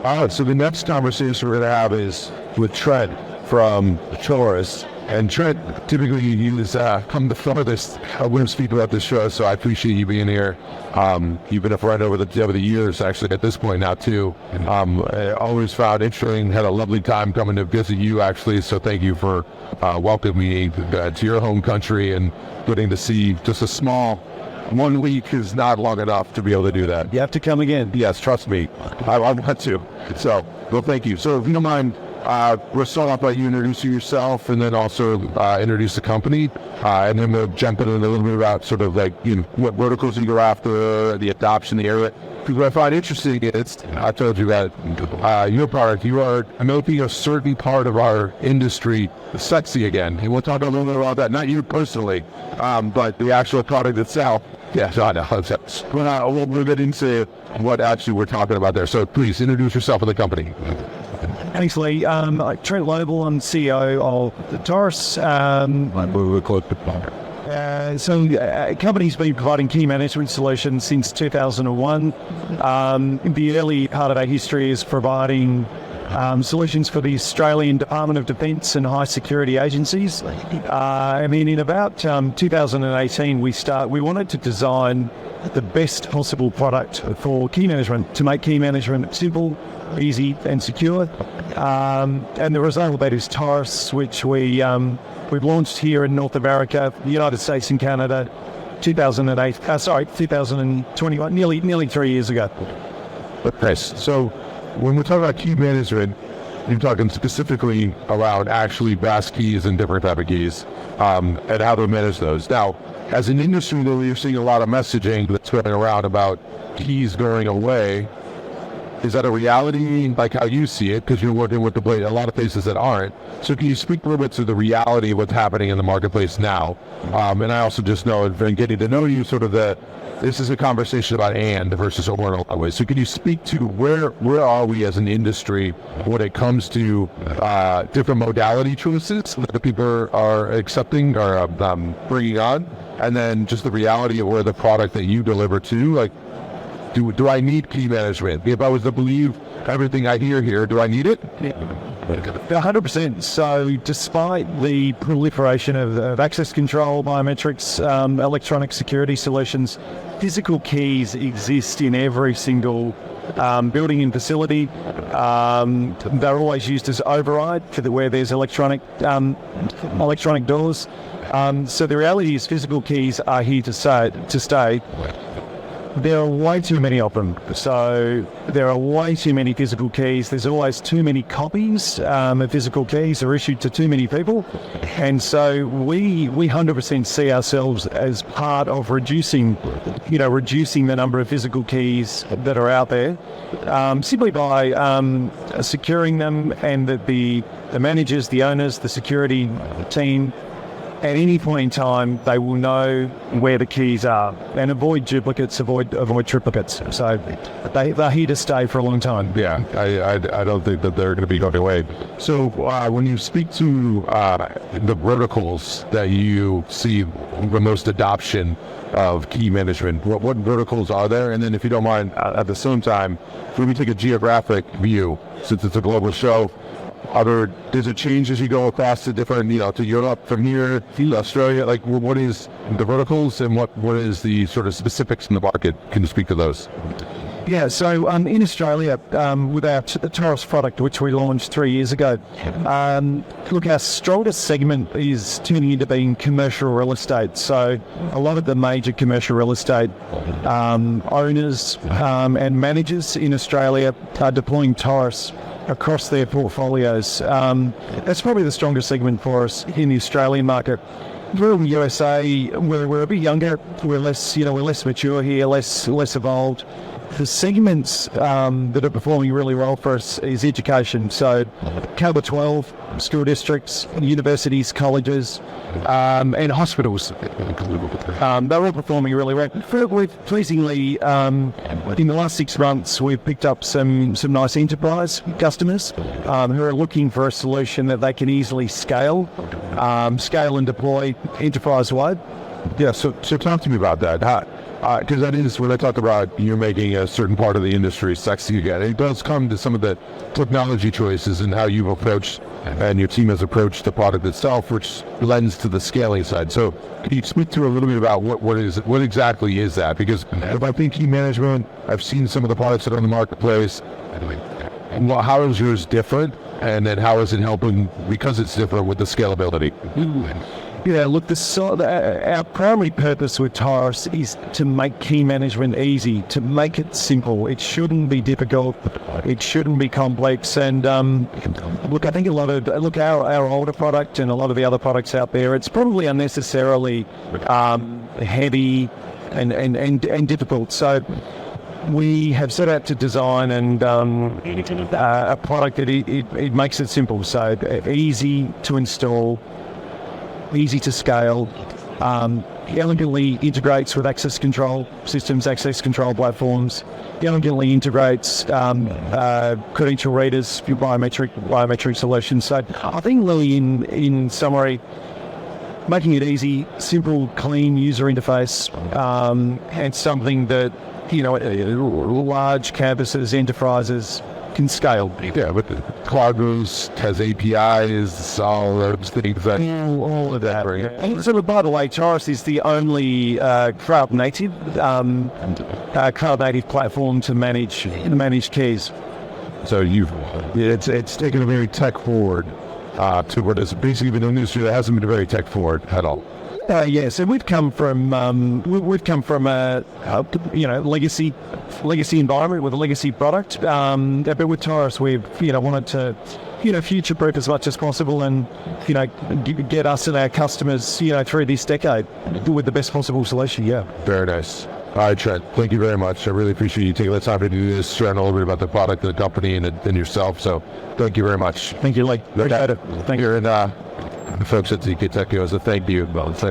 All right, so the next conversation we're going to have is with Trent from Torus. And Trent, typically you come the farthest when speaking about this show, so I appreciate you being here. You've been a friend over the years, actually, at this point now, too. I always found interesting, had a lovely time coming to visit you, actually, so thank you for welcoming me to your home country and getting to see just a small 1 week is not long enough to be able to do that. You have to come again. Yes, trust me. I want to. So, well, thank you. So, if you don't mind, we'll start off by you introducing yourself and then also introduce the company. And then we'll jump in a little bit about sort of like, what verticals you go after, the adoption, the area. Because what I find interesting is, I told you that your product, you are making a certain part of our industry sexy again. And we'll talk a little bit about that, not you personally, but the actual product itself. Yes, I know. We'll get into what actually we're talking about there. So please introduce yourself and the company. Thanks, Lee. Trent Loebel, I'm CEO of Torus. Company's been providing key management solutions since 2001. The early part of our history is providing solutions for the Australian Department of Defence and high security agencies. And then in about 2018, we wanted to design the best possible product for key management, to make key management simple, easy and secure. And the result of that is Torus, which we've launched here in North America, the United States and Canada, 2021, nearly 3 years ago. Nice. So when we're talking about key management, you're talking specifically around actually vast keys and different type of keys, and how to manage those. Now, as an industry, though, you're seeing a lot of messaging that's going around about keys going away. Is that a reality, like how you see it? Because you're working with a lot of places that aren't. So can you speak a little bit to the reality of what's happening in the marketplace now? And I also just know, and getting to know you, sort of this is a conversation about and versus or in a lot of ways. So can you speak to where are we as an industry when it comes to different modality choices that the people are accepting or bringing on? And then just the reality of where the product that you deliver to, like, do I need key management? If I was to believe everything I hear here, do I need it? 100%. So despite the proliferation of access control, biometrics, electronic security solutions, physical keys exist in every single building and facility. They're always used as override where there's electronic doors. So the reality is physical keys are here to stay. There are way too many of them. So there are way too many physical keys. There's always too many copies of physical keys are issued to too many people. And so we 100% see ourselves as part of reducing the number of physical keys that are out there, simply by securing them, and that the managers, the owners, the security team, at any point in time, they will know where the keys are and avoid duplicates, avoid triplicates. So they're here to stay for a long time. Yeah, I don't think that they're going to be going away. So when you speak to the verticals that you see the most adoption of key management, what verticals are there? And then if you don't mind, at the same time, let me take a geographic view, since it's a global show. Does it change as you go across to different, to Europe from here to Australia? Like, what is the verticals and what is the sort of specifics in the market? Can you speak to those? Yeah, so in Australia, with our Torus product, which we launched 3 years ago, look, our strongest segment is turning into being commercial real estate. So a lot of the major commercial real estate owners and managers in Australia are deploying Torus across their portfolios. That's probably the strongest segment for us in the Australian market. We're in the USA, we're a bit younger, we're less mature here, less evolved. The segments that are performing really well for us is education. So Calibre 12, school districts, universities, colleges, and hospitals. They're all performing really well. Pleasingly, in the last 6 months, we've picked up some nice enterprise customers who are looking for a solution that they can easily scale and deploy enterprise-wide. Yeah, so talk to me about that. because that is, when I talk about you're making a certain part of the industry sexy again, it does come to some of the technology choices and how you've approached and your team has approached the product itself, which lends to the scaling side. So can you speak to a little bit about what exactly is that? Because if I think key management, I've seen some of the products that are on the marketplace. How is yours different? And then how is it helping, because it's different, with the scalability? Yeah, look, our primary purpose with Torus is to make key management easy, to make it simple. It shouldn't be difficult. It shouldn't be complex. And look, I think our older product and a lot of the other products out there, it's probably unnecessarily heavy and difficult. So we have set out to design a product that it makes it simple. So easy to install, easy to scale, elegantly integrates with access control systems, access control platforms, elegantly integrates credential readers, biometric solutions. So I think really in summary, making it easy, simple, clean user interface, and something that, large campuses, enterprises can scale. Yeah, but the Cloudrose has APIs, all those things. All of that. And so, by the way, Torus is the only cloud-native platform to manage keys. So it's taken a very tech forward to what has basically been an industry that hasn't been very tech forward at all. Yes, and we've come from a legacy environment with a legacy product, but with Torus we've wanted to future-proof as much as possible and get us and our customers through this decade with the best possible solution. Yeah, very nice. All right, Trent, thank you very much. I really appreciate you taking the time to do this, sharing a little bit about the product, the company, and yourself. So thank you very much. Thank you, Lee. Appreciate it. Thank you. And the folks at ZK Tech, as a thank you.